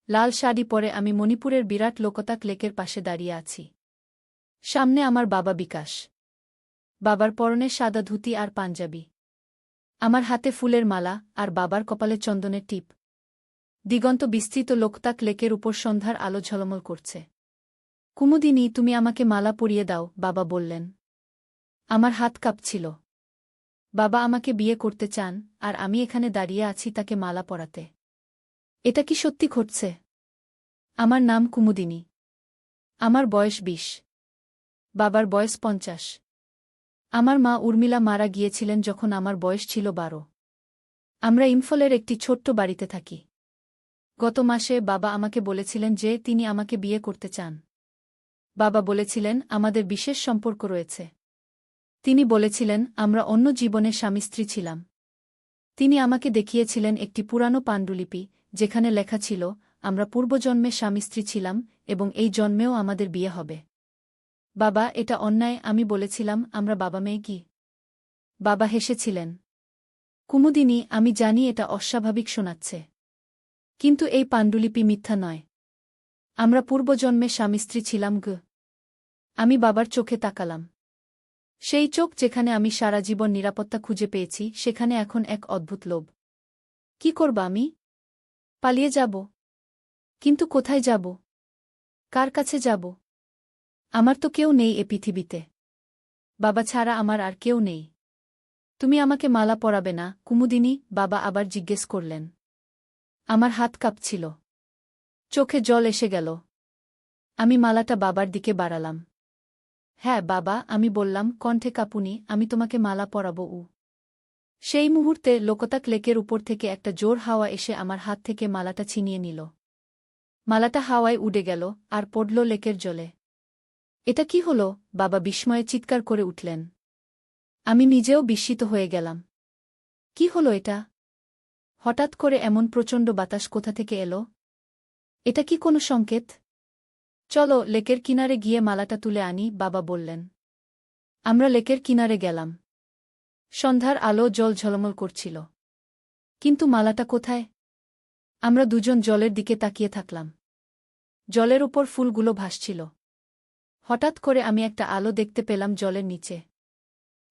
লাল শাড়ি পরে আমি মণিপুরের বিরাট লোকতাক লেকের পাশে দাঁড়িয়ে আছি। সামনে আমার বাবা বিকাশ। বাবার পরনে সাদা ধুতি আর পাঞ্জাবি। আমার হাতে ফুলের মালা আর বাবার কপালে চন্দনের টিপ। দিগন্ত বিস্তৃত লোকতাক লেকের উপর সন্ধ্যার আলো ঝলমল করছে। কুমুদিনী, তুমি আমাকে মালা পরিয়ে দাও, বাবা বললেন। আমার হাত কাঁপছিল। বাবা আমাকে বিয়ে করতে চান, আর আমি এখানে দাঁড়িয়ে আছি তাকে মালা পরাতে। এটা কি সত্যি ঘটছে? আমার নাম কুমুদিনী। আমার বয়স ২০। বাবার বয়স ৫০। আমার মা উর্মিলা মারা গিয়েছিলেন যখন আমার বয়স ছিল ১২। আমরা ইম্ফলের একটি ছোট্ট বাড়িতে থাকি। গত মাসে বাবা আমাকে বলেছিলেন যে তিনি আমাকে বিয়ে করতে চান। বাবা বলেছিলেন আমাদের বিশেষ সম্পর্ক রয়েছে। তিনি বলেছিলেন আমরা অন্য জীবনে স্বামী-স্ত্রী ছিলাম। তিনি আমাকে দেখিয়েছিলেন একটি পুরানো পাণ্ডুলিপি, যেখানে লেখা ছিল আমরা পূর্বজন্মে স্বামী-স্ত্রী ছিলাম এবং এই জন্মেও আমাদের বিয়ে হবে। বাবা, এটা অন্যায়, আমি বলেছিলাম। আমরা বাবা মেয়ে কি? বাবা হেসেছিলেন। কুমুদিনী, আমি জানি এটা অস্বাভাবিক শোনাচ্ছে। কিন্তু এই পাণ্ডুলিপি মিথ্যা নয়। আমরা পূর্বজন্মে স্বামী-স্ত্রী ছিলাম গো। আমি বাবার চোখে তাকালাম। সেই চোখ যেখানে আমি সারা জীবন নিরাপত্তা খুঁজে পেয়েছি, সেখানে এখন এক অদ্ভুত লোভ। কি করব আমি? পালিয়ে যাব। কিন্তু কোথায় যাব? কার কাছে যাব? আমার তো কেউ নেই এ পৃথিবীতে। বাবা ছাড়া আমার আর কেউ নেই। তুমি আমাকে মালা পরাবে না, কুমুদিনী? বাবা আবার জিজ্ঞেস করলেন। আমার হাত কাঁপছিল। চোখে জল এসে গেল। আমি মালাটা বাবার দিকে বাড়ালাম। হ্যাঁ বাবা, আমি বললাম, কণ্ঠে কাঁপুনি, আমি তোমাকে মালা পরাব। সেই মুহূর্তে লোকতাক লেকের উপর থেকে একটা জোর হাওয়া এসে আমার হাত থেকে মালাটা ছিনিয়ে নিল। মালাটা হাওয়ায় উড়ে গেল আর পড়ল লেকের জলে। এটা কি হল? বাবা বিস্ময়ে চিৎকার করে উঠলেন। আমি নিজেও বিস্মিত হয়ে গেলাম। কি হল এটা? হঠাৎ করে এমন প্রচণ্ড বাতাস কোথা থেকে এলো? এটা কি কোনো সংকেত? চলো লেকের কিনারে গিয়ে মালাটা তুলে আনি, বাবা বললেন। আমরা লেকের কিনারে গেলাম। সন্ধ্যার আলো জল ঝলমল করছিল। কিন্তু মালাটা কোথায়? আমরা দুজন জলের দিকে তাকিয়ে থাকলাম। জলের উপর ফুলগুলো ভাসছিল। হঠাৎ করে আমি একটা আলো দেখতে পেলাম জলের নিচে।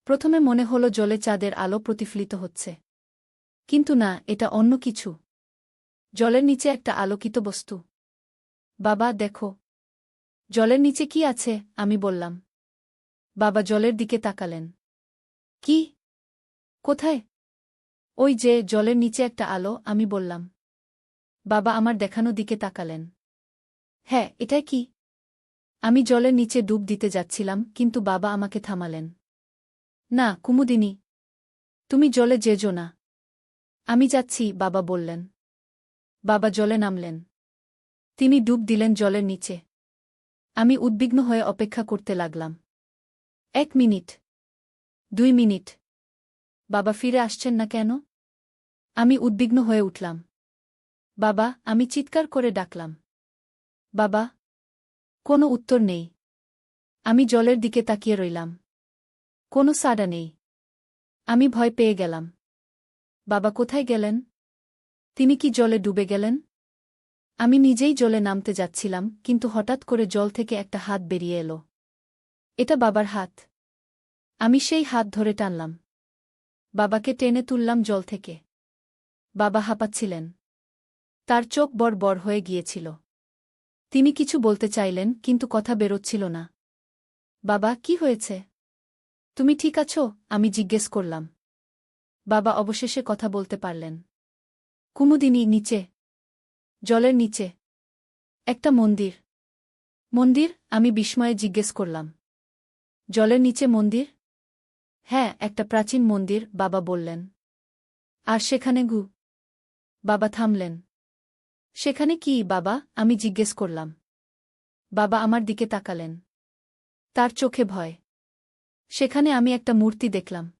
প্রথমে মনে হলো জলে চাঁদের আলো প্রতিফলিত হচ্ছে। কিন্তু না, এটা অন্য কিছু। জলের নিচে একটা আলোকিত বস্তু। বাবা দেখো। জলের নিচে কি আছে? আমি বললাম। বাবা জলের দিকে তাকালেন। কি? কোথায়? ওই যে জলের নিচে একটা আলো, আমি বললাম। বাবা আমার দেখানো দিকে তাকালেন। হ্যাঁ, এটাই কি? আমি জলের নিচে ডুব দিতে যাচ্ছিলাম, কিন্তু বাবা আমাকে থামালেন। না কুমুদিনী, তুমি জলে যেজো না। আমি যাচ্ছি, বাবা বললেন। বাবা জলে নামলেন। তিনি ডুব দিলেন জলের নিচে। আমি উদ্বিগ্ন হয়ে অপেক্ষা করতে লাগলাম। ১ মিনিট, ২ মিনিট। বাবা ফিরে আসছেন না কেন? আমি উদ্বিগ্ন হয়ে উঠলাম। বাবা, আমি চিৎকার করে ডাকলাম। বাবা! কোনো উত্তর নেই। আমি জলের দিকে তাকিয়ে রইলাম। কোনো সাড়া নেই। আমি ভয় পেয়ে গেলাম। বাবা কোথায় গেলেন? তিনি কি জলে ডুবে গেলেন? আমি নিজেই জলে নামতে যাচ্ছিলাম, কিন্তু হঠাৎ করে জল থেকে একটা হাত বেরিয়ে এলো। এটা বাবার হাত। আমি সেই হাত ধরে টানলাম। বাবাকে টেনে তুললাম জল থেকে। বাবা হাঁপাচ্ছিলেন। তার চোখ বড় বড় হয়ে গিয়েছিল। তিনি কিছু বলতে চাইলেন, কিন্তু কথা বেরোচ্ছিল না। বাবা, কি হয়েছে? তুমি ঠিক আছো? আমি জিজ্ঞেস করলাম। বাবা অবশেষে কথা বলতে পারলেন। কুমুদিনী, নিচে। জলের নিচে। একটা মন্দির। মন্দির? আমি বিস্ময়ে জিজ্ঞেস করলাম। জলের নিচে মন্দির? হ্যাঁ, একটা প্রাচীন মন্দির, বাবা বললেন। আর সেখানে গু? বাবা থামলেন। সেখানে কি বাবা? আমি জিজ্ঞেস করলাম। বাবা আমার দিকে তাকালেন। তার চোখে ভয়। সেখানে আমি একটা মূর্তি দেখলাম।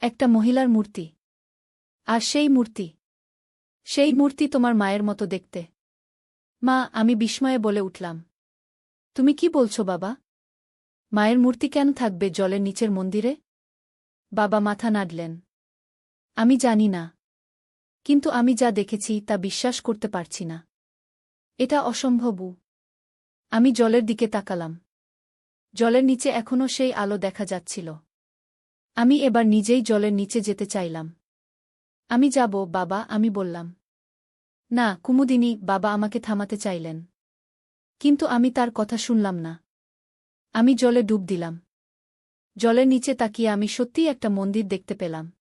একটা মহিলার মূর্তি। আর সেই মূর্তি তোমার মায়ের মতো দেখতে। মা! আমি বিস্ময়ে বলে উঠলাম। তুমি কি বলছো বাবা? মায়ের মূর্তি কেন থাকবে জলের নিচের মন্দিরে? বাবা মাথা নাড়লেন। আমি জানি না। কিন্তু আমি যা দেখেছি তা বিশ্বাস করতে পারছি না। এটা অসম্ভব। আমি জলের দিকে তাকালাম। জলের নিচে এখনও সেই আলো দেখা যাচ্ছিল। আমি এবার নিজেই জলের নিচে যেতে চাইলাম। আমি যাব বাবা, আমি বললাম। না কুমুদিনী, বাবা আমাকে থামাতে চাইলেন। কিন্তু আমি তার কথা শুনলাম না। আমি জলে ডুব দিলাম। জলের নিচে তাকিয়ে আমি সত্যিই একটা মন্দির দেখতে পেলাম।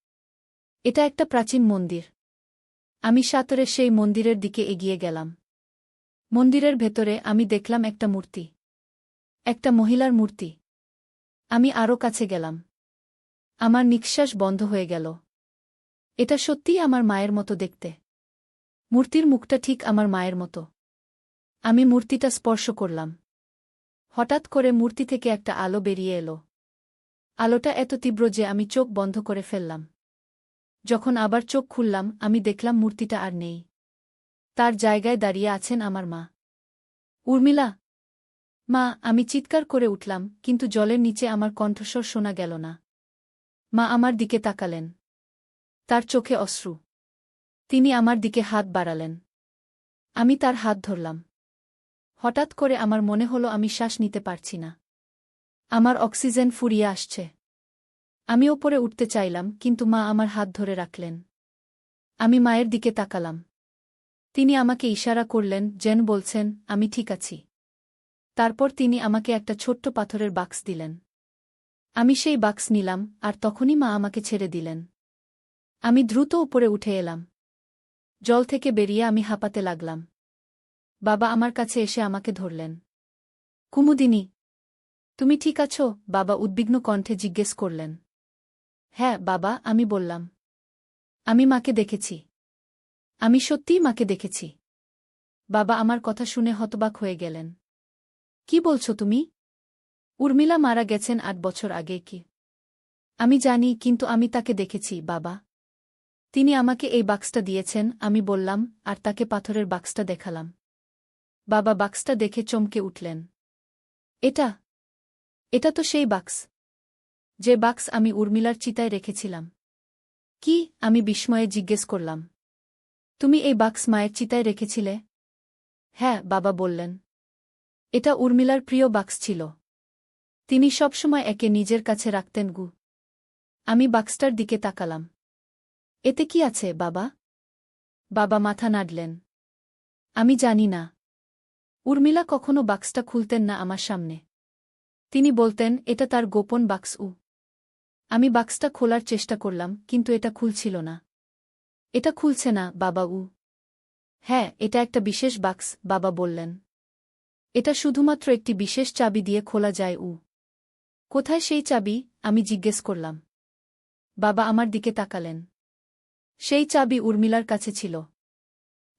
এটা একটা প্রাচীন মন্দির। আমি সাঁতরে সেই মন্দিরের দিকে এগিয়ে গেলাম। মন্দিরের ভেতরে আমি দেখলাম একটা মূর্তি। একটা মহিলার মূর্তি। আমি আরও কাছে গেলাম। আমার নিঃশ্বাস বন্ধ হয়ে গেল। এটা সত্যিই আমার মায়ের মতো দেখতে। মূর্তির মুখটা ঠিক আমার মায়ের মতো। আমি মূর্তিটা স্পর্শ করলাম। হঠাৎ করে মূর্তি থেকে একটা আলো বেরিয়ে এলো। আলোটা এত তীব্র যে আমি চোখ বন্ধ করে ফেললাম। যখন আবার চোখ খুললাম আমি দেখলাম মূর্তিটা আর নেই। তার জায়গায় দাঁড়িয়ে আছেন আমার মা। উর্মিলা! মা! আমি চিৎকার করে উঠলাম, কিন্তু জলের নিচে আমার কণ্ঠস্বর শোনা গেল না। মা আমার দিকে তাকালেন। তার চোখে অশ্রু। তিনি আমার দিকে হাত বাড়ালেন। আমি তার হাত ধরলাম। হঠাৎ করে আমার মনে হলো আমি শ্বাস নিতে পারছি না। আমার অক্সিজেন ফুরিয়ে আসছে। আমি ওপরে উঠতে চাইলাম, কিন্তু মা আমার হাত ধরে রাখলেন। আমি মায়ের দিকে তাকালাম। তিনি আমাকে ইশারা করলেন, যেন বলছেন, আমি ঠিক আছি। তারপর তিনি আমাকে একটা ছোট্ট পাথরের বাক্স দিলেন। আমি সেই বাক্স নিলাম, আর তখনই মা আমাকে ছেড়ে দিলেন। আমি দ্রুত উপরে উঠে এলাম। জল থেকে বেরিয়ে আমি হাঁপাতে লাগলাম। বাবা আমার কাছে এসে আমাকে ধরলেন। কুমুদিনী! তুমি ঠিক আছো? বাবা উদ্বিগ্ন কণ্ঠে জিজ্ঞেস করলেন। হ্যাঁ বাবা, আমি বললাম। আমি মাকে দেখেছি। আমি সত্যিই মাকে দেখেছি। বাবা আমার কথা শুনে হতবাক হয়ে গেলেন। কি বলছো তুমি? উর্মিলা মারা গেছেন ৮ বছর আগে কি? আমি জানি, কিন্তু আমি তাকে দেখেছি বাবা। তিনি আমাকে এই বাক্সটা দিয়েছেন, আমি বললাম, আর তাকে পাথরের বাক্সটা দেখালাম। বাবা বাক্সটা দেখে চমকে উঠলেন। এটা এটা তো সেই বাক্স, যে বাক্স আমি উর্মিলার চিতায় রেখেছিলাম। কি? আমি বিস্ময়ে জিজ্ঞেস করলাম। তুমি এই বাক্স মায়ের চিতায় রেখেছিলে? হ্যাঁ বাবা বললেন। এটা উর্মিলার প্রিয় বাক্স ছিল। তিনি সবসময় একে নিজের কাছে রাখতেন গু। আমি বাক্সটার দিকে তাকালাম। এতে কি আছে বাবা? বাবা মাথা নাড়লেন। আমি জানি না। উর্মিলা কখনো বাক্সটা খুলতেন না আমার সামনে। তিনি বলতেন এটা তার গোপন বাক্স। আমি বাক্সটা খোলার চেষ্টা করলাম, কিন্তু এটা খুলছিল না। এটা খুলছে না বাবা। হ্যাঁ, এটা একটা বিশেষ বাক্স, বাবা বললেন। এটা শুধুমাত্র একটি বিশেষ চাবি দিয়ে খোলা যায়। কোথায় সেই চাবি? আমি জিজ্ঞেস করলাম। বাবা আমার দিকে তাকালেন। সেই চাবি উর্মিলার কাছে ছিল।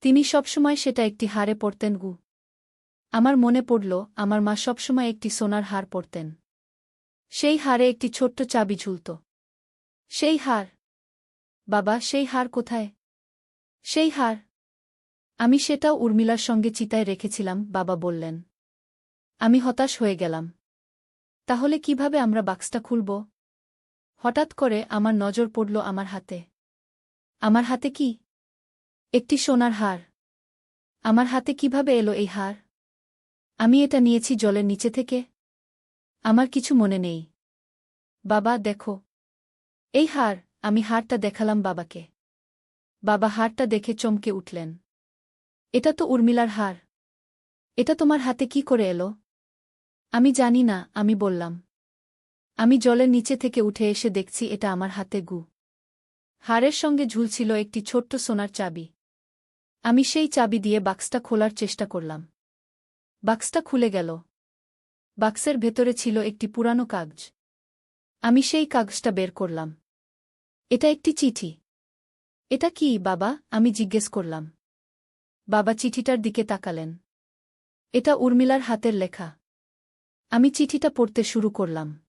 তিনি সবসময় সেটা একটি হারে পরতেন। আমার মনে পড়ল, আমার মা সবসময় একটি সোনার হার পরতেন। সেই হারে একটি ছোট্ট চাবি ঝুলত। সেই হার? বাবা, সেই হার কোথায়? সেই হার? আমি সেটাও উর্মিলার সঙ্গে চিতায় রেখেছিলাম, বাবা বললেন। আমি হতাশ হয়ে গেলাম। তাহলে কিভাবে আমরা বাক্সটা খুলব? হঠাৎ করে আমার নজর পড়ল আমার হাতে। আমার হাতে কি? একটি সোনার হার। আমার হাতে কিভাবে এলো এই হার? আমি এটা নিয়েছি জলের নিচে থেকে? আমার কিছু মনে নেই। বাবা দেখো, এই হার। আমি হারটা দেখালাম বাবাকে। বাবা হারটা দেখে চমকে উঠলেন। এটা তো উর্মিলার হার। এটা তোমার হাতে কি করে এলো? আমি জানি না, আমি বললাম। আমি জলের নিচে থেকে উঠে এসে দেখছি এটা আমার হাতে হারের সঙ্গে ঝুলছিল একটি ছোট্ট সোনার চাবি। আমি সেই চাবি দিয়ে বাক্সটা খোলার চেষ্টা করলাম। বাক্সটা খুলে গেল। বাক্সের ভেতরে ছিল একটি পুরানো কাগজ। আমি সেই কাগজটা বের করলাম। এটা একটি চিঠি। এটা কি বাবা? আমি জিজ্ঞেস করলাম। বাবা চিঠিটার দিকে তাকালেন। এটা উর্মিলার হাতের লেখা। আমি চিঠিটা পড়তে শুরু করলাম।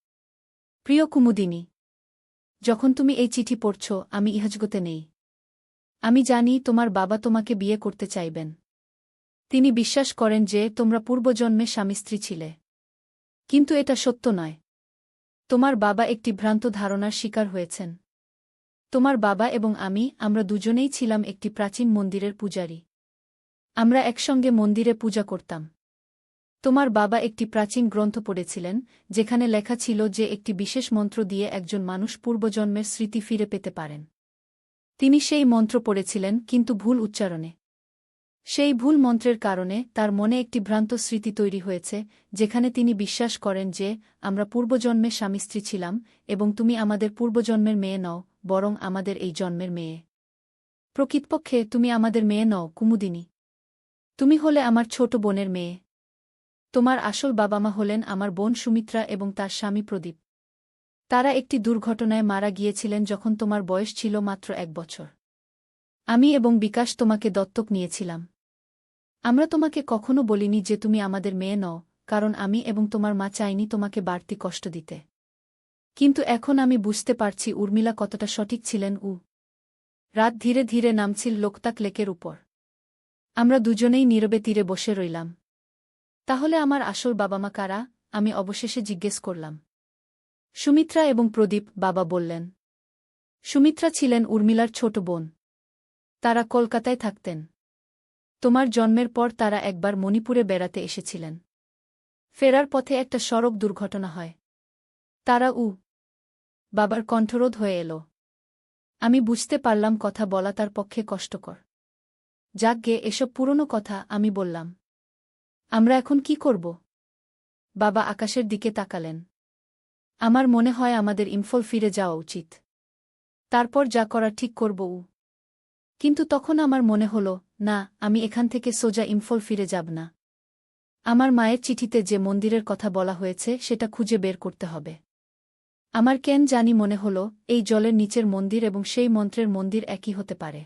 প্রিয় কুমুদিনী, যখন তুমি এই চিঠি পড়ছ, আমি ইহজগতে নেই। আমি জানি তোমার বাবা তোমাকে বিয়ে করতে চাইবেন। তিনি বিশ্বাস করেন যে তোমরা পূর্বজন্মে স্বামী-স্ত্রী ছিলে। কিন্তু এটা সত্য নয়। তোমার বাবা একটি ভ্রান্ত ধারণার শিকার হয়েছেন। তোমার বাবা এবং আমরা দুজনেই ছিলাম একটি প্রাচীন মন্দিরের পূজারী। আমরা একসঙ্গে মন্দিরে পূজা করতাম। তোমার বাবা একটি প্রাচীন গ্রন্থ পড়েছিলেন, যেখানে লেখা ছিল যে একটি বিশেষ মন্ত্র দিয়ে একজন মানুষ পূর্বজন্মের স্মৃতি ফিরে পেতে পারেন। তিনি সেই মন্ত্র পড়েছিলেন, কিন্তু ভুল উচ্চারণে। সেই ভুল মন্ত্রের কারণে তার মনে একটি ভ্রান্ত স্মৃতি তৈরি হয়েছে, যেখানে তিনি বিশ্বাস করেন যে আমরা পূর্বজন্মে স্বামী স্ত্রী ছিলাম, এবং তুমি আমাদের পূর্বজন্মের মেয়ে নও, বরং আমাদের এই জন্মের মেয়ে। প্রকৃতপক্ষে তুমি আমাদের মেয়ে নও, কুমুদিনী। তুমি হলে আমার ছোট বোনের মেয়ে। তোমার আসল বাবা মা হলেন আমার বোন সুমিত্রা এবং তার স্বামী প্রদীপ। তারা একটি দুর্ঘটনায় মারা গিয়েছিলেন যখন তোমার বয়স ছিল মাত্র 1 বছর। আমি এবং বিকাশ তোমাকে দত্তক নিয়েছিলাম। আমরা তোমাকে কখনো বলিনি যে তুমি আমাদের মেয়ে নও, কারণ আমি এবং তোমার মা চাইনি তোমাকে বাড়তি কষ্ট দিতে। কিন্তু এখন আমি বুঝতে পারছি উর্মিলা কতটা সঠিক ছিলেন। রাত ধীরে ধীরে নামছিল লোকতাক লেকের উপর। আমরা দুজনেই নীরবে তীরে বসে রইলাম। তাহলে আমার আসল বাবা মা কারা? আমি অবশেষে জিজ্ঞেস করলাম। সুমিত্রা এবং প্রদীপ, বাবা বললেন। সুমিত্রা ছিলেন উর্মিলার ছোট বোন। তারা কলকাতায় থাকতেন। তোমার জন্মের পর তারা একবার মণিপুরে বেড়াতে এসেছিলেন। ফেরার পথে একটা সড়ক দুর্ঘটনা হয়। তারা বাবার কণ্ঠরোধ হয়ে এল। আমি বুঝতে পারলাম কথা বলা তার পক্ষে কষ্টকর। যাকগে, এসব পুরনো কথা, আমি বললাম। আমরা এখন কি করব? বাবা আকাশের দিকে তাকালেন। আমার মনে হয় আমাদের ইম্ফল ফিরে যাওয়া উচিত। তারপর যা করা ঠিক করব। কিন্তু তখন আমার মনে হল, না, আমি এখান থেকে সোজা ইম্ফল ফিরে যাব না। আমার মায়ের চিঠিতে যে মন্দিরের কথা বলা হয়েছে সেটা খুঁজে বের করতে হবে। আমার কেন জানি মনে হল এই জলের নিচের মন্দির এবং সেই মন্ত্রের মন্দির একই হতে পারে।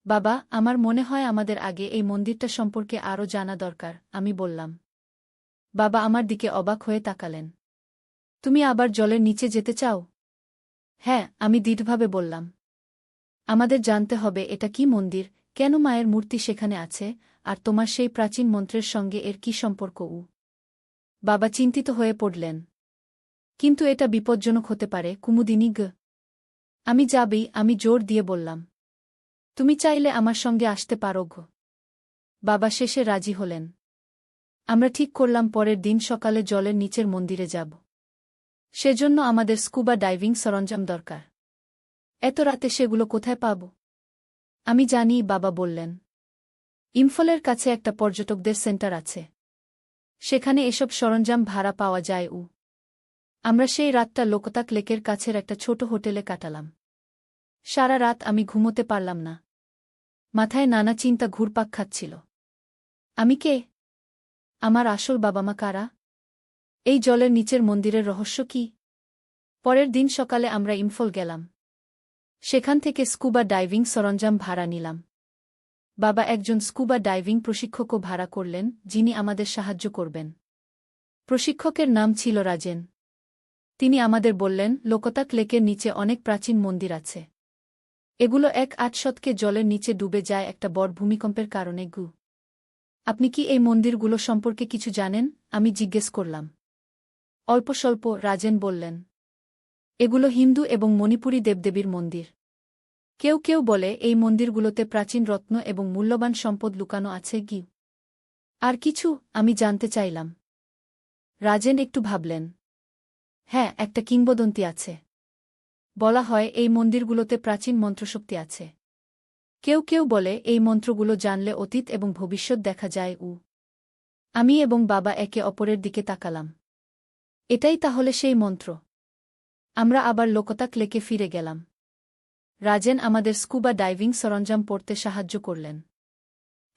বাবা, আমার মনে হয় আমাদের আগে এই মন্দিরটা সম্পর্কে আরও জানা দরকার, আমি বললাম। বাবা আমার দিকে অবাক হয়ে তাকালেন। তুমি আবার জলের নিচে যেতে চাও? হ্যাঁ, আমি দৃঢ়ভাবে বললাম। আমাদের জানতে হবে এটা কি মন্দির, কেন মায়ের মূর্তি সেখানে আছে, আর তোমার সেই প্রাচীন মন্ত্রের সঙ্গে এর কি সম্পর্ক। বাবা চিন্তিত হয়ে পড়লেন। কিন্তু এটা বিপজ্জনক হতে পারে, কুমুদিনী। আমি যাবই, আমি জোর দিয়ে বললাম। তুমি চাইলে আমার সঙ্গে আসতে পারো। বাবা শেষে রাজি হলেন। আমরা ঠিক করলাম পরের দিন সকালে জলের নিচের মন্দিরে যাব। সেজন্য আমাদের স্কুবা ডাইভিং সরঞ্জাম দরকার। এত রাতে সেগুলো কোথায় পাব? আমি জানি, বাবা বললেন। ইম্ফলের কাছে একটা পর্যটকদের সেন্টার আছে। সেখানে এসব সরঞ্জাম ভাড়া পাওয়া যায়। আমরা সেই রাতটা লোকতাক লেকের কাছের একটা ছোট হোটেলে কাটালাম। সারা রাত আমি ঘুমোতে পারলাম না। মাথায় নানা চিন্তা ঘুরপাক খাচ্ছিল। আমি কে? আমার আসল বাবা মা কারা? এই জলের নিচের মন্দিরের রহস্য কি? পরের দিন সকালে আমরা ইম্ফল গেলাম। সেখান থেকে স্কুবা ডাইভিং সরঞ্জাম ভাড়া নিলাম। বাবা একজন স্কুবা ডাইভিং প্রশিক্ষকও ভাড়া করলেন, যিনি আমাদের সাহায্য করবেন। প্রশিক্ষকের নাম ছিল রাজেন। তিনি আমাদের বললেন, লোকতাক লেকের নিচে অনেক প্রাচীন মন্দির আছে। এগুলো 1-8 শতকে জলের নিচে ডুবে যায় একটা বড় ভূমিকম্পের কারণে। আপনি কি এই মন্দিরগুলো সম্পর্কে কিছু জানেন? আমি জিজ্ঞেস করলাম। অল্প স্বল্প, রাজেন বললেন। এগুলো হিন্দু এবং মণিপুরী দেবদেবীর মন্দির। কেউ কেউ বলে এই মন্দিরগুলোতে প্রাচীন রত্ন এবং মূল্যবান সম্পদ লুকানো আছে। আর কিছু? আমি জানতে চাইলাম। রাজেন একটু ভাবলেন। হ্যাঁ, একটা কিংবদন্তি আছে। বলা হয় এই মন্দিরগুলোতে প্রাচীন মন্ত্রশক্তি আছে। কেউ কেউ বলে এই মন্ত্রগুলো জানলে অতীত এবং ভবিষ্যৎ দেখা যায়। আমি এবং বাবা একে অপরের দিকে তাকালাম। এটাই তাহলে সেই মন্ত্র। আমরা আবার লোকতাক লেকে ফিরে গেলাম। রাজেন আমাদের স্কুবা ডাইভিং সরঞ্জাম পড়তে সাহায্য করলেন।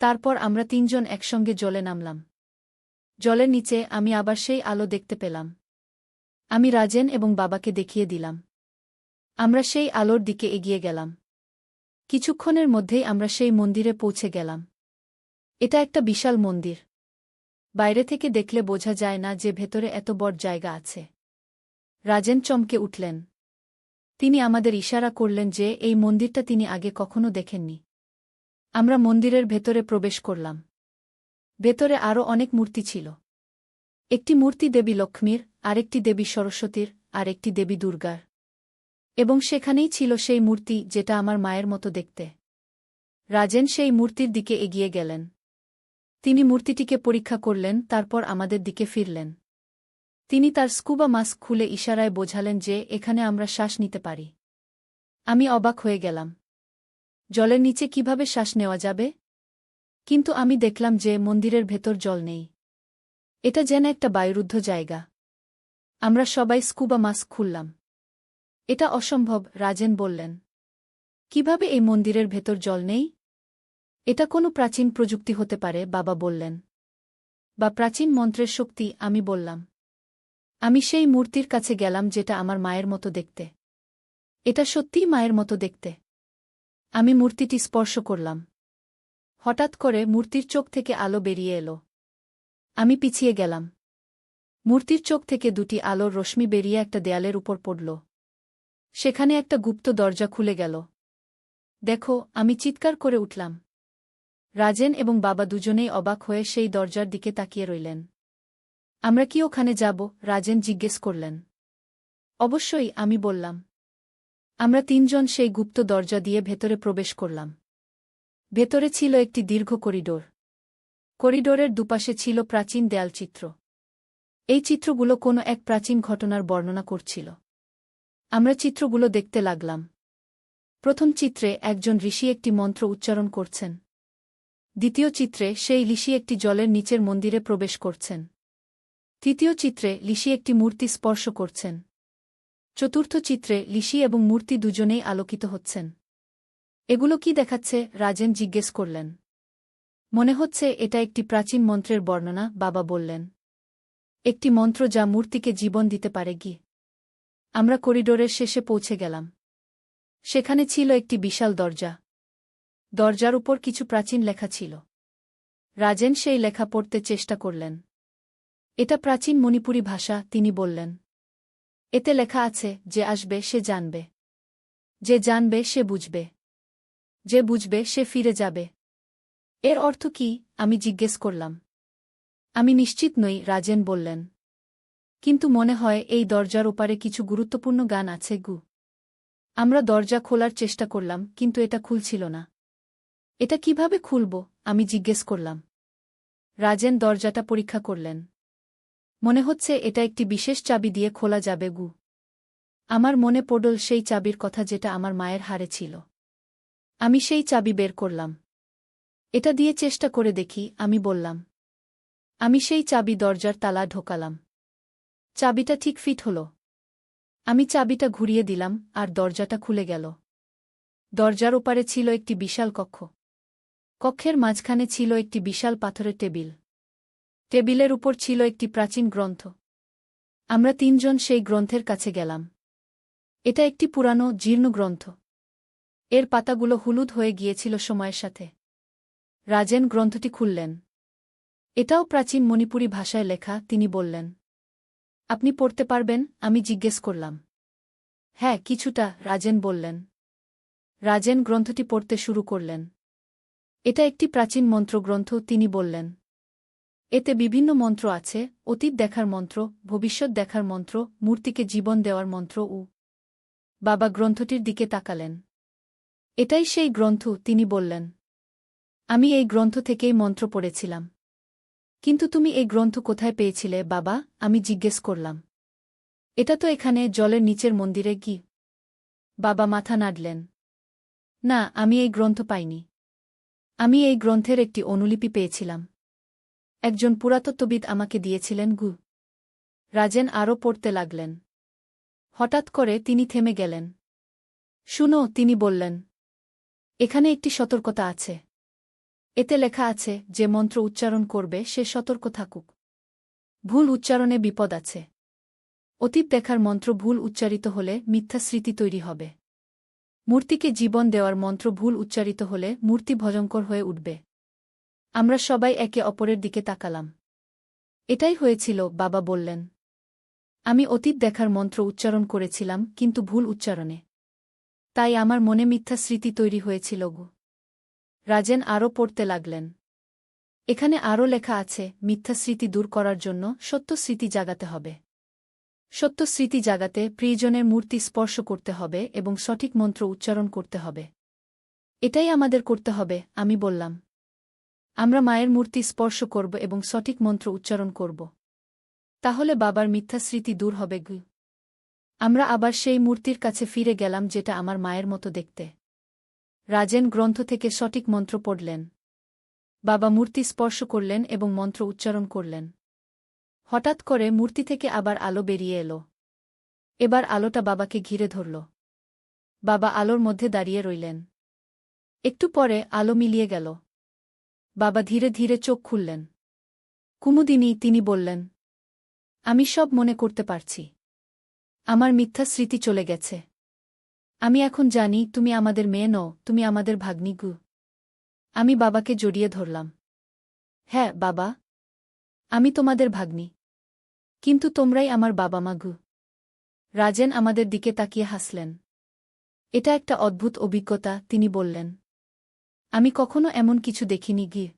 তারপর আমরা 3 জন একসঙ্গে জলে নামলাম। জলের নিচে আমি আবার সেই আলো দেখতে পেলাম। আমি রাজেন এবং বাবাকে দেখিয়ে দিলাম। আমরা সেই আলোর দিকে এগিয়ে গেলাম। কিছুক্ষণের মধ্যেই আমরা সেই মন্দিরে পৌঁছে গেলাম। এটা একটা বিশাল মন্দির। বাইরে থেকে দেখলে বোঝা যায় না যে ভেতরে এত বড় জায়গা আছে। রাজেন চমকে উঠলেন। তিনি আমাদের ইশারা করলেন যে এই মন্দিরটা তিনি আগে কখনো দেখেননি। আমরা মন্দিরের ভেতরে প্রবেশ করলাম। ভেতরে আরও অনেক মূর্তি ছিল। একটি মূর্তি দেবী লক্ষ্মীর, আরেকটি দেবী সরস্বতীর, আর একটি দেবী দুর্গার। এবং সেখানেই ছিল সেই মূর্তি যেটা আমার মায়ের মতো দেখতে। রাজেন সেই মূর্তির দিকে এগিয়ে গেলেন। তিনি মূর্তিটিকে পরীক্ষা করলেন, তারপর আমাদের দিকে ফিরলেন। তিনি তার স্কুবা মাস্ক খুলে ইশারায় বোঝালেন যে এখানে আমরা শ্বাস নিতে পারি। আমি অবাক হয়ে গেলাম। জলের নিচে কিভাবে শ্বাস নেওয়া যাবে? কিন্তু আমি দেখলাম যে মন্দিরের ভেতর জল নেই। এটা যেন একটা বায়ুরুদ্ধ জায়গা। আমরা সবাই স্কুবা মাস্ক খুললাম। এটা অসম্ভব, রাজেন বললেন। কিভাবে এই মন্দিরের ভেতর জল নেই? এটা কোনো প্রাচীন প্রযুক্তি হতে পারে, বাবা বললেন। বা প্রাচীন মন্ত্রের শক্তি, আমি বললাম। আমি সেই মূর্তির কাছে গেলাম যেটা আমার মায়ের মতো দেখতে। এটা সত্যিই মায়ের মতো দেখতে। আমি মূর্তিটি স্পর্শ করলাম। হঠাৎ করে মূর্তির চোখ থেকে আলো বেরিয়ে এলো। আমি পিছিয়ে গেলাম। মূর্তির চোখ থেকে দুটি আলোর রশ্মি বেরিয়ে একটা দেয়ালের উপর পড়ল। সেখানে একটা গুপ্ত দরজা খুলে গেল। দেখো, আমি চিৎকার করে উঠলাম। রাজেন এবং বাবা দুজনেই অবাক হয়ে সেই দরজার দিকে তাকিয়ে রইলেন। আমরা কি ওখানে যাব? রাজেন জিজ্ঞেস করলেন। অবশ্যই, আমি বললাম। আমরা তিনজন সেই গুপ্ত দরজা দিয়ে ভেতরে প্রবেশ করলাম। ভেতরে ছিল একটি দীর্ঘ করিডোর। করিডোরের দুপাশে ছিল প্রাচীন দেয়ালচিত্র। এই চিত্রগুলো কোনো এক প্রাচীন ঘটনার বর্ণনা করছিল। আমরা চিত্রগুলো দেখতে লাগলাম। প্রথম চিত্রে একজন ঋষি একটি মন্ত্র উচ্চারণ করছেন। দ্বিতীয় চিত্রে সেই ঋষি একটি জলের নিচের মন্দিরে প্রবেশ করছেন। তৃতীয় চিত্রে ঋষি একটি মূর্তি স্পর্শ করছেন। চতুর্থ চিত্রে ঋষি এবং মূর্তি দুজনেই আলোকিত হচ্ছেন। এগুলো কি দেখাচ্ছে? রাজেন জিজ্ঞেস করলেন। মনে হচ্ছে এটা একটি প্রাচীন মন্ত্রের বর্ণনা, বাবা বললেন। একটি মন্ত্র যা মূর্তিকে জীবন দিতে পারে কি? আমরা করিডোরের শেষে পৌঁছে গেলাম। সেখানে ছিল একটি বিশাল দরজা। দরজার উপর কিছু প্রাচীন লেখা ছিল। রাজেন সেই লেখা পড়তে চেষ্টা করলেন। এটা প্রাচীন মণিপুরী ভাষা, তিনি বললেন। এতে লেখা আছে, যে আসবে সে জানবে, যে জানবে সে বুঝবে, যে বুঝবে সে ফিরে যাবে। এর অর্থ কি? আমি জিজ্ঞেস করলাম। আমি নিশ্চিত নই, রাজেন বললেন। কিন্তু মনে হয় এই দরজার ওপারে কিছু গুরুত্বপূর্ণ গান আছে গু। আমরা দরজা খোলার চেষ্টা করলাম, কিন্তু এটা খুলছিল না। এটা কিভাবে খুলব? আমি জিজ্ঞেস করলাম। রাজেন দরজাটা পরীক্ষা করলেন। মনে হচ্ছে এটা একটি বিশেষ চাবি দিয়ে খোলা যাবে গু। আমার মনে পড়ল সেই চাবির কথা যেটা আমার মায়ের হারে ছিল। আমি সেই চাবি বের করলাম। এটা দিয়ে চেষ্টা করে দেখি, আমি বললাম। আমি সেই চাবি দরজার তালা ঢোকালাম। চাবিটা ঠিক ফিট হল। আমি চাবিটা ঘুরিয়ে দিলাম, আর দরজাটা খুলে গেল। দরজার ওপারে ছিল একটি বিশাল কক্ষ। কক্ষের মাঝখানে ছিল একটি বিশাল পাথরের টেবিল। টেবিলের উপর ছিল একটি প্রাচীন গ্রন্থ। আমরা তিনজন সেই গ্রন্থের কাছে গেলাম। এটা একটি পুরানো, জীর্ণ গ্রন্থ। এর পাতাগুলো হলুদ হয়ে গিয়েছিল সময়ের সাথে। রাজেন গ্রন্থটি খুললেন। এটাও প্রাচীন মণিপুরী ভাষায় লেখা, তিনি বললেন। আপনি পড়তে পারবেন? আমি জিজ্ঞেস করলাম। হ্যাঁ, কিছুটা, রাজেন বললেন। রাজেন গ্রন্থটি পড়তে শুরু করলেন। এটা একটি প্রাচীন মন্ত্রগ্রন্থ, তিনি বললেন। এতে বিভিন্ন মন্ত্র আছে, অতীত দেখার মন্ত্র, ভবিষ্যৎ দেখার মন্ত্র, মূর্তিকে জীবন দেওয়ার মন্ত্র ও। বাবা গ্রন্থটির দিকে তাকালেন। এটাই সেই গ্রন্থ, তিনি বললেন। আমি এই গ্রন্থ থেকেই মন্ত্র পড়েছিলাম। কিন্তু তুমি এই গ্রন্থ কোথায় পেয়েছিলে, বাবা? আমি জিজ্ঞেস করলাম। এটা তো এখানে, জলের নিচের মন্দিরে কি? বাবা মাথা নাড়লেন। না, আমি এই গ্রন্থ পাইনি। আমি এই গ্রন্থের একটি অনুলিপি পেয়েছিলাম। একজন পুরাতত্ত্ববিদ আমাকে দিয়েছিলেন গু। রাজেন আরও পড়তে লাগলেন। হঠাৎ করে তিনি থেমে গেলেন। শুনো, তিনি বললেন। এখানে একটি সতর্কতা আছে। এতে লেখা আছে, যে মন্ত্র উচ্চারণ করবে সে সতর্ক থাকুক। ভুল উচ্চারণে বিপদ আছে। অতীত দেখার মন্ত্র ভুল উচ্চারিত হলে মিথ্যা স্মৃতি তৈরি হবে। মূর্তিকে জীবন দেওয়ার মন্ত্র ভুল উচ্চারিত হলে মূর্তি ভয়ঙ্কর হয়ে উঠবে। আমরা সবাই একে অপরের দিকে তাকালাম। এটাই হয়েছিল, বাবা বললেন। আমি অতীত দেখার মন্ত্র উচ্চারণ করেছিলাম, কিন্তু ভুল উচ্চারণে। তাই আমার মনে মিথ্যা স্মৃতি তৈরি হয়েছিল গু। রাজেন আরও পড়তে লাগলেন। এখানে আরও লেখা আছে, মিথ্যা স্মৃতি দূর করার জন্য সত্য স্মৃতি জাগাতে হবে। সত্য স্মৃতি জাগাতে প্রিয়জনের মূর্তি স্পর্শ করতে হবে এবং সঠিক মন্ত্র উচ্চারণ করতে হবে। এটাই আমাদের করতে হবে, আমি বললাম। আমরা মায়ের মূর্তি স্পর্শ করব এবং সঠিক মন্ত্র উচ্চারণ করব। তাহলে বাবার মিথ্যা স্মৃতি দূর হবে গু। আমরা আবার সেই মূর্তির কাছে ফিরে গেলাম যেটা আমার মায়ের মতো দেখতে। রাজেন গ্রন্থ থেকে সঠিক মন্ত্র পড়লেন। বাবা মূর্তি স্পর্শ করলেন এবং মন্ত্র উচ্চারণ করলেন। হঠাৎ করে মূর্তি থেকে আবার আলো বেরিয়ে এলো। এবার আলোটা বাবাকে ঘিরে ধরল। বাবা আলোর মধ্যে দাঁড়িয়ে রইলেন। একটু পরে আলো মিলিয়ে গেল। বাবা ধীরে ধীরে চোখ খুললেন। কুমুদিনী, তিনি বললেন, আমি সব মনে করতে পারছি। আমার মিথ্যা স্মৃতি চলে গেছে। আমি এখন জানি তুমি আমাদের মেয়ে নও, তুমি আমাদের ভাগ্নি গু। আমি বাবাকে জড়িয়ে ধরলাম। হ্যাঁ বাবা, আমি তোমাদের ভাগ্নি। কিন্তু তোমরাই আমার বাবা মা গু। রাজেন আমাদের দিকে তাকিয়ে হাসলেন। এটা একটা অদ্ভুত অভিজ্ঞতা, তিনি বললেন। আমি কখনো এমন কিছু দেখিনি গি।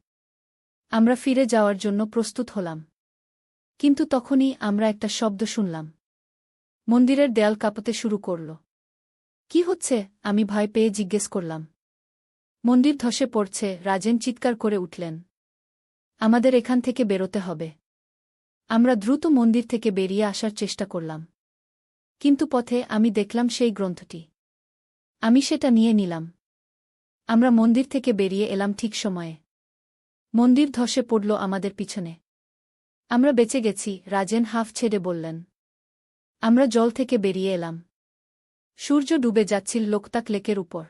আমরা ফিরে যাওয়ার জন্য প্রস্তুত হলাম। কিন্তু তখনই আমরা একটা শব্দ শুনলাম। মন্দিরের দেয়াল কাঁপতে শুরু করল। কি হচ্ছে, আমি ভয় পেয়ে জিজ্ঞেস করলাম। মন্দির ধসে পড়ছে, রাজেন চিৎকার করে উঠলেন। আমাদের এখান থেকে বেরোতে হবে। আমরা দ্রুত মন্দির থেকে বেরিয়ে আসার চেষ্টা করলাম। কিন্তু পথে আমি দেখলাম সেই গ্রন্থটি। আমি সেটা নিয়ে নিলাম। আমরা মন্দির থেকে বেরিয়ে এলাম ঠিক সময়ে। মন্দির ধসে পড়ল আমাদের পিছনে। আমরা বেঁচে গেছি, রাজেন হাঁফ ছেড়ে বললেন। আমরা জল থেকে বেরিয়ে এলাম। সূর্য ডুবে যাচ্ছিল লোকতাক লেকের উপর।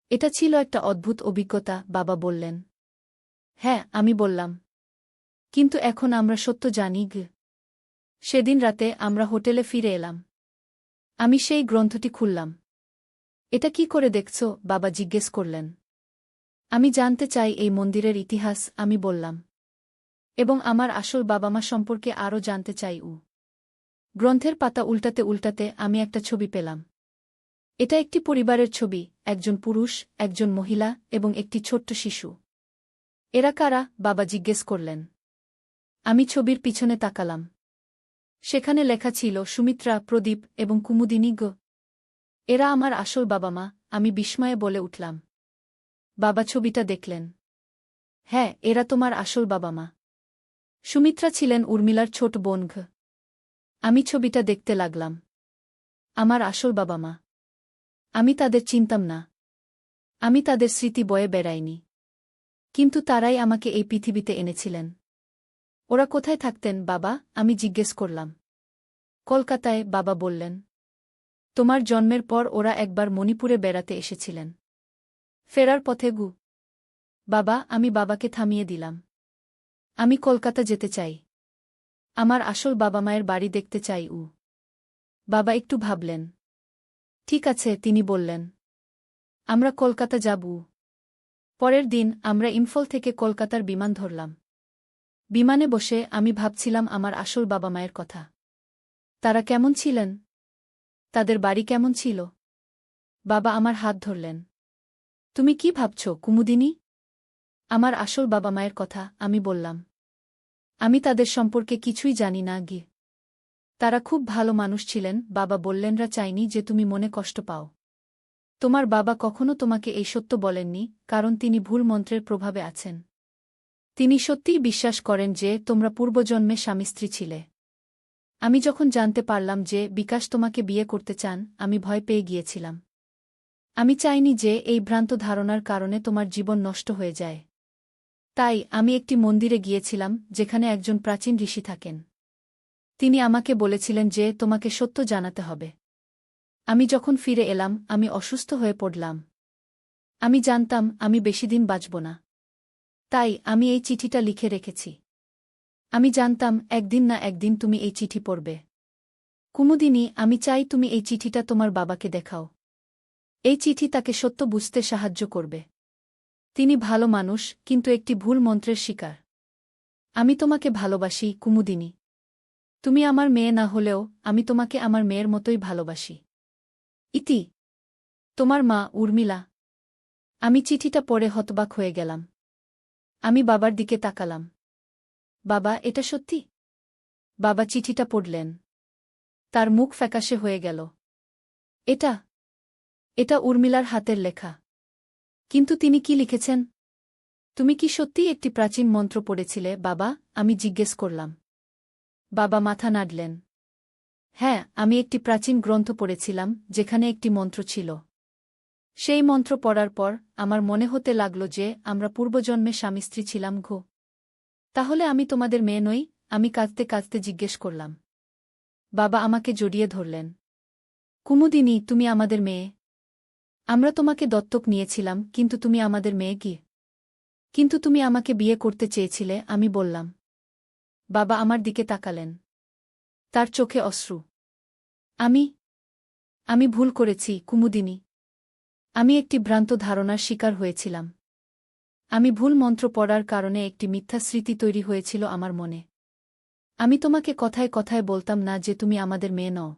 এটা ছিল একটা অদ্ভুত অভিজ্ঞতা, বাবা বললেন। হ্যাঁ, আমি বললাম। কিন্তু এখন আমরা সত্য জানি গ। সেদিন রাতে আমরা হোটেলে ফিরে এলাম। আমি সেই গ্রন্থটি খুললাম। এটা কি করে দেখছ, বাবা জিজ্ঞেস করলেন। আমি জানতে চাই এই মন্দিরের ইতিহাস, আমি বললাম। এবং আমার আসল বাবা মা সম্পর্কে আরও জানতে চাই। গ্রন্থের পাতা উল্টাতে উল্টাতে আমি একটা ছবি পেলাম। এটা একটি পরিবারের ছবি, একজন পুরুষ, একজন মহিলা এবং একটি ছোট্ট শিশু। এরা কারা, বাবা জিজ্ঞেস করলেন। আমি ছবির পিছনে তাকালাম। সেখানে লেখা ছিল সুমিত্রা, প্রদীপ এবং কুমুদিনী গ। এরা আমার আসল বাবা মা, আমি বিস্ময়ে বলে উঠলাম। বাবা ছবিটা দেখলেন। হ্যাঁ, এরা তোমার আসল বাবা মা। সুমিত্রা ছিলেন উর্মিলার ছোট বোন ঘ। আমি ছবিটা দেখতে লাগলাম। আমার আসল বাবা মা। আমি তাদের চিনতাম না। আমি তাদের স্মৃতি বয়ে বেড়াইনি। কিন্তু তারাই আমাকে এই পৃথিবীতে এনেছিলেন। ওরা কোথায় থাকতেন বাবা, আমি জিজ্ঞেস করলাম। কলকাতায়, বাবা বললেন। তোমার জন্মের পর ওরা একবার মণিপুরে বেড়াতে এসেছিলেন। ফেরার পথে গু। বাবা, আমি বাবাকে থামিয়ে দিলাম। আমি কলকাতা যেতে চাই। আমার আসল বাবা মায়ের বাড়ি দেখতে চাই। বাবা একটু ভাবলেন। ঠিক আছে, তিনি বললেন। আমরা কলকাতা যাব। পরের দিন আমরা ইম্ফল থেকে কলকাতার বিমান ধরলাম। বিমানে বসে আমি ভাবছিলাম আমার আসল বাবা মায়ের কথা। তারা কেমন ছিলেন? তাদের বাড়ি কেমন ছিল? বাবা আমার হাত ধরলেন। তুমি কি ভাবছ, কুমুদিনী? আমার আসল বাবা মায়ের কথা, আমি বললাম। আমি তাদের সম্পর্কে কিছুই জানি না গি। তারা খুব ভালো মানুষ ছিলেন, বাবা বললেনরা চাইনি যে তুমি মনে কষ্ট পাও। তোমার বাবা কখনো তোমাকে এই সত্য বলেননি, কারণ তিনি ভুল মন্ত্রের প্রভাবে আছেন। তিনি সত্যিই বিশ্বাস করেন যে তোমরা পূর্বজন্মে স্বামী স্ত্রী ছিলে। আমি যখন জানতে পারলাম যে বিকাশ তোমাকে বিয়ে করতে চান, আমি ভয় পেয়ে গিয়েছিলাম। আমি চাইনি যে এই ভ্রান্ত ধারণার কারণে তোমার জীবন নষ্ট হয়ে যায়। তাই আমি একটি মন্দিরে গিয়েছিলাম যেখানে একজন প্রাচীন ঋষি থাকেন। তিনি আমাকে বলেছিলেন যে তোমাকে সত্য জানাতে হবে। আমি যখন ফিরে এলাম, আমি অসুস্থ হয়ে পড়লাম। আমি জানতাম আমি বেশিদিন বাঁচব না। তাই আমি এই চিঠিটা লিখে রেখেছি। আমি জানতাম একদিন না একদিন তুমি এই চিঠি পড়বে। কুমুদিনী, আমি চাই তুমি এই চিঠিটা তোমার বাবাকে দেখাও। এই চিঠি তাকে সত্য বুঝতে সাহায্য করবে। তিনি ভালো মানুষ, কিন্তু একটি ভুল মন্ত্রের শিকার। আমি তোমাকে ভালোবাসি, কুমুদিনী। তুমি আমার মেয়ে না হলেও আমি তোমাকে আমার মেয়ের মতোই ভালোবাসি। ইতি। তোমার মা, উর্মিলা। আমি চিঠিটা পড়ে হতবাক হয়ে গেলাম। আমি বাবার দিকে তাকালাম। বাবা, এটা সত্যি? বাবা চিঠিটা পড়লেন। তার মুখ ফ্যাকাশে হয়ে গেল। এটা এটা উর্মিলার হাতের লেখা। কিন্তু তিনি কি লিখেছেন? তুমি কি সত্যিই একটি প্রাচীন মন্ত্র পড়েছিলে, বাবা? আমি জিজ্ঞেস করলাম। বাবা মাথা নাড়লেন। হ্যাঁ, আমি একটি প্রাচীন গ্রন্থ পড়েছিলাম, যেখানে একটি মন্ত্র ছিল। সেই মন্ত্র পড়ার পর আমার মনে হতে লাগল যে আমরা পূর্বজন্মে স্বামী-স্ত্রী ছিলাম। তাহলে আমি তোমাদের মেয়ে নই? আমি কাঁদতে কাঁদতে জিজ্ঞেস করলাম। বাবা আমাকে জড়িয়ে ধরলেন। কুমুদিনী, তুমি আমাদের মেয়ে। আমরা তোমাকে দত্তক নিয়েছিলাম, কিন্তু তুমি আমাদের মেয়ে কি? কিন্তু তুমি আমাকে বিয়ে করতে চেয়েছিলে, আমি বললাম। বাবা আমার দিকে তাকালেন। তার চোখে অশ্রু। আমি আমি ভুল করেছি, কুমুদিনী। আমি একটি ভ্রান্ত ধারণার শিকার হয়েছিলাম। আমি ভুল মন্ত্র পড়ার কারণে একটি মিথ্যা স্মৃতি তৈরি হয়েছিল আমার মনে। আমি তোমাকে কথায় কথায় বলতাম না যে তুমি আমাদের মেয়ে নও।